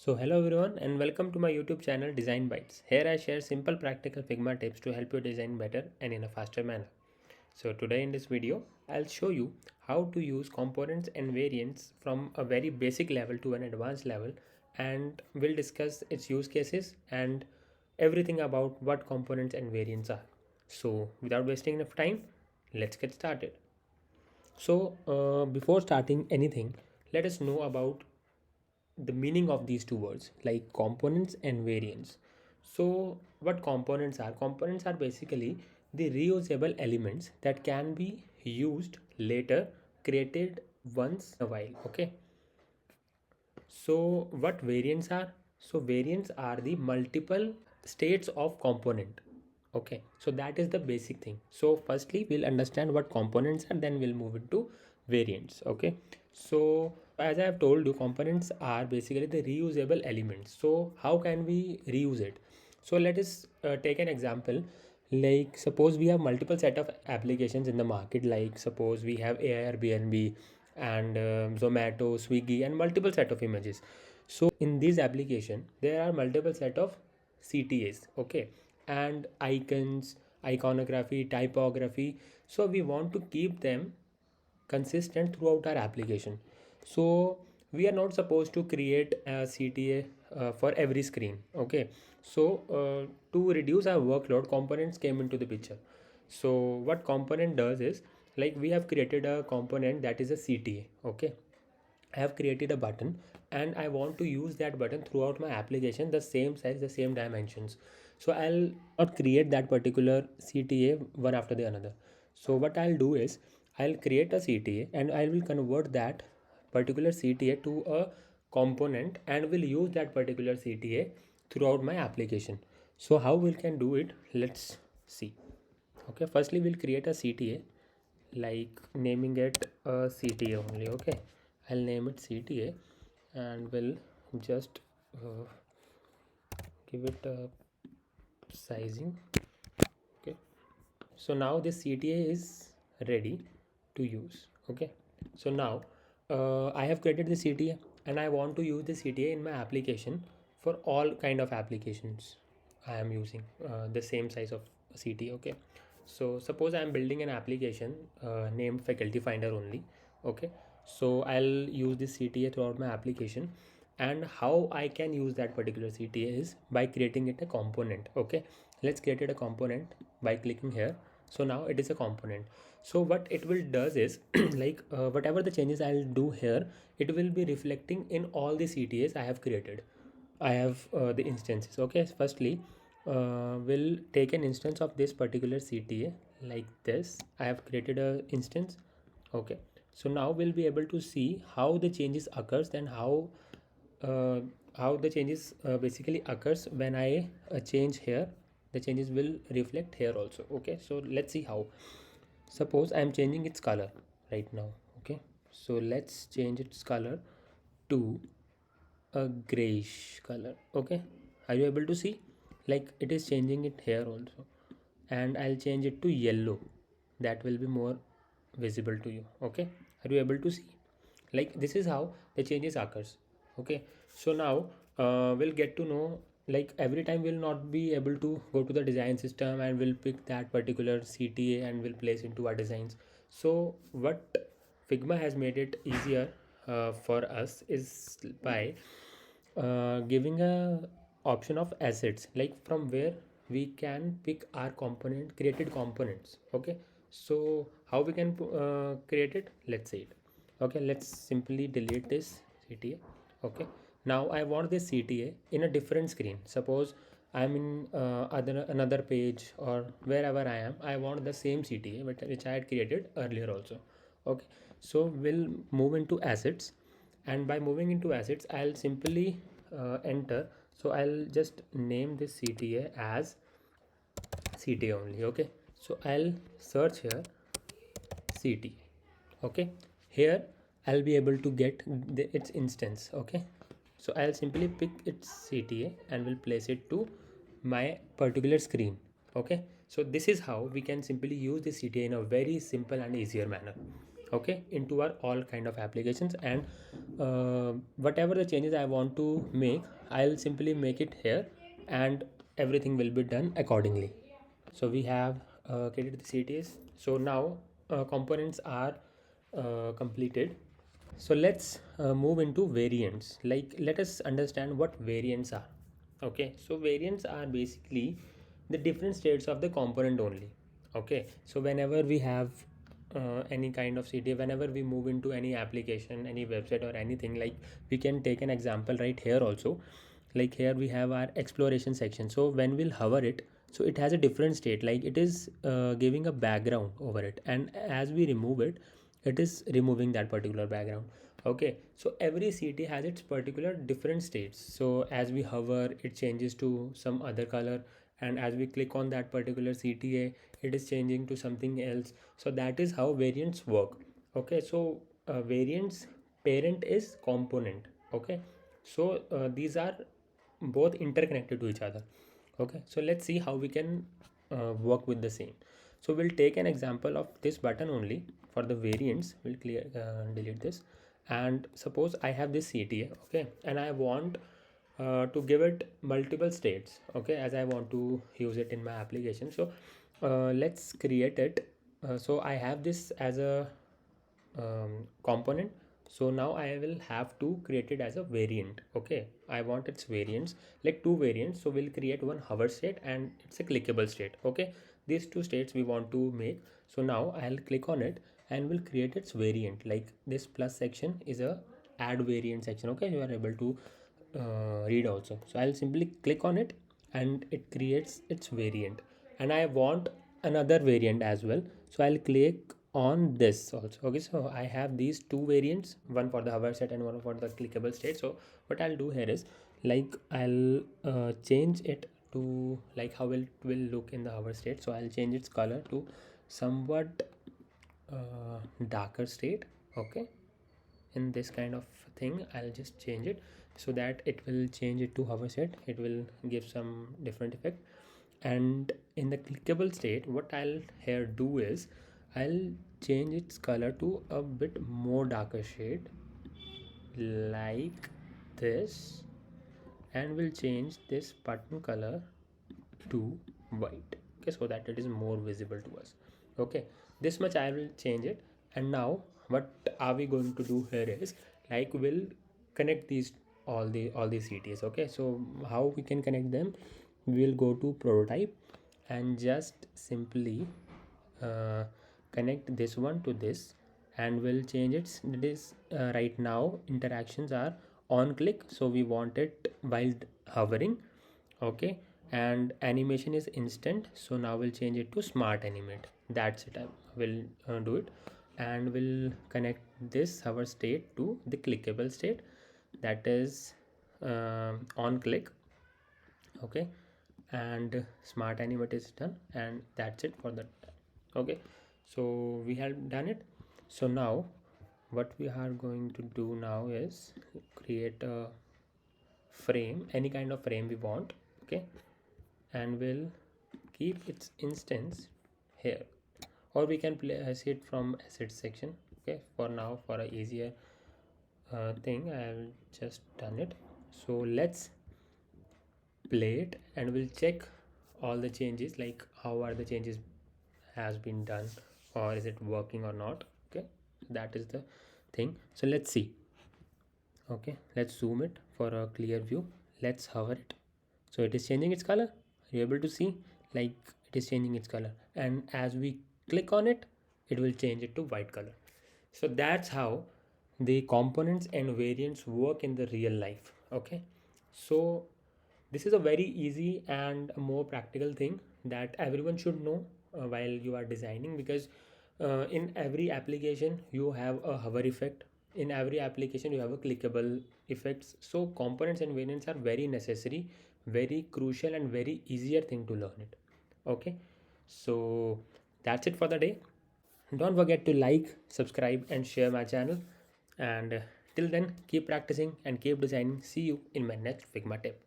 So hello everyone and welcome to my YouTube channel Design Bytes. Here I share simple practical Figma tips to help you design better and in a faster manner. So today in this video I'll show you how to use components and variants from a very basic level to an advanced level, and we'll discuss its use cases and everything about what components and variants are. So without wasting enough time, let's get started. Before starting anything, let us know about the meaning of these two words like components and variants. So what components are basically the reusable elements that can be used later, created once in a while. Okay, so what variants are? So variants are the multiple states of component. Okay, so that is the basic thing. So firstly we'll understand what components are, then we'll move into variants. Okay, so as I have told you, components are basically the reusable elements. So how can we reuse it? So let us take an example. Like suppose we have multiple set of applications in the market, like suppose we have Airbnb and Zomato, Swiggy, and multiple set of images. So in this application there are multiple set of CTAs, okay, and icons, iconography, typography. So we want to keep them consistent throughout our application. So we are not supposed to create a CTA for every screen. Okay, so to reduce our workload, components came into the picture. So what component does is, like, we have created a component that is a CTA. Okay, I have created a button and I want to use that button throughout my application, the same size, the same dimensions. So I'll not create that particular CTA one after the another. So what I'll do is I'll create a CTA and I will convert that particular CTA to a component and will use that particular CTA throughout my application. So how we can do it? Let's see. Okay, firstly we'll create a CTA, like naming it a CTA only. Okay, I'll name it CTA and we'll just uh, give it a sizing. Okay, so now this CTA is ready to use. Okay, so now I have created the CTA and I want to use the CTA in my application for all kind of applications. I am using the same size of CTA. Okay, so suppose I am building an application named faculty finder only. Okay, so I'll use this CTA throughout my application, and how I can use that particular CTA is by creating it a component. Okay, let's create it a component by clicking here. So now it is a component. So what it will does is like whatever the changes I'll do here, it will be reflecting in all the CTAs I have created. I have the instances. Okay, firstly we'll take an instance of this particular CTA like this. I have created a instance. Okay, so now we'll be able to see how the changes occurs and uh, how the changes basically occurs when I change here. The changes will reflect here also. Okay, so let's see how. Suppose I am changing its color right now. Okay, so let's change its color to a grayish color. Okay, are you able to see? Like it is changing it here also, and I'll change it to yellow. That will be more visible to you. Okay, are you able to see? Like this is how the changes occurs. Okay, so now we'll get to know, like every time we'll not be able to go to the design system and we'll pick that particular CTA and we'll place into our designs. So what Figma has made it easier for us is by giving a option of assets, like from where we can pick our component created components. Okay, so how we can create it, let's say it. Okay, let's simply delete this CTA. Okay, now I want this CTA in a different screen. Suppose I'm in another page or wherever I am, I want the same CTA which I had created earlier also. Okay, so we'll move into assets, and by moving into assets I'll simply enter. So I'll just name this CTA as CTA only. Okay, so I'll search here CTA. Okay, here I'll be able to get its instance. Okay, so I'll simply pick its CTA and will place it to my particular screen. Okay, so this is how we can simply use the CTA in a very simple and easier manner. okay, into our all kind of applications. And whatever the changes I want to make, I'll simply make it here, and everything will be done accordingly. So we have created the CTs. So now components are completed. So let's move into variants. Like, let us understand what variants are. Okay, so variants are basically the different states of the component only. Okay, so whenever we have any kind of CTA, whenever we move into any application, any website or anything, like we can take an example right here also. Like here we have our exploration section. So when we'll hover it, so it has a different state, like it is giving a background over it, and as we remove it, it is removing that particular background. Okay, so every CT has its particular different states. So as we hover, it changes to some other color, and as we click on that particular CTA, it is changing to something else. So that is how variants work. Okay, so variants parent is component. Okay, so these are both interconnected to each other. Okay, so let's see how we can work with the same. So we'll take an example of this button only for the variants. We'll clear delete this, and suppose I have this CTA, okay, and I want to give it multiple states, okay, as I want to use it in my application. So let's create it. So I have this as a component. So now I will have to create it as a variant. Okay, I want its variants, like two variants. So we'll create one hover state and it's a clickable state. Okay, these two states we want to make. So now I'll click on it and we'll create its variant. Like this plus section is a add variant section. Okay, you are able to read also. So I'll simply click on it and it creates its variant, and I want another variant as well. So I'll click on this also. Okay, so I have these two variants, one for the hover state and one for the clickable state. So what I'll do here is, like, I'll change it to like how it will look in the hover state. So I'll change its color to somewhat darker state. Okay, in this kind of thing I'll just change it so that it will change it to hover state. It will give some different effect. And in the clickable state, what I'll here do is I'll change its color to a bit more darker shade like this, and we'll change this button color to white. Okay, so that it is more visible to us. Okay, this much I will change it. And now what are we going to do here is, like, we'll connect these all these CTs. Okay, so how we can connect them? We'll go to prototype and just simply uh, connect this one to this, and we'll change this right now interactions are on click, so we want it while hovering. Okay, and animation is instant, so now we'll change it to smart animate. That's it. I will do it, and we'll connect this hover state to the clickable state, that is on click. Okay, and smart animate is done, and that's it for that. Okay, so we have done it. So now what we are going to do now is create a frame, any kind of frame we want. Okay, and we'll keep its instance here, or we can place it from assets section. Okay, for now, for a easier thing, I'll just done it. So let's play it and we'll check all the changes, like how are the changes has been done, or is it working or not. Okay, that is the thing. So let's see. Okay, let's zoom it for a clear view. Let's hover it. So it is changing its color. You're able to see, like, it is changing its color, and as we click on it, it will change it to white color. So that's how the components and variants work in the real life. Okay, so this is a very easy and a more practical thing that everyone should know while you are designing, because in every application you have a hover effect, in every application you have a clickable effects. So components and variants are very necessary, very crucial, and very easier thing to learn it. Okay, so that's it for the day. Don't forget to like, subscribe, and share my channel. And till then, keep practicing and keep designing. See you in my next Figma tip.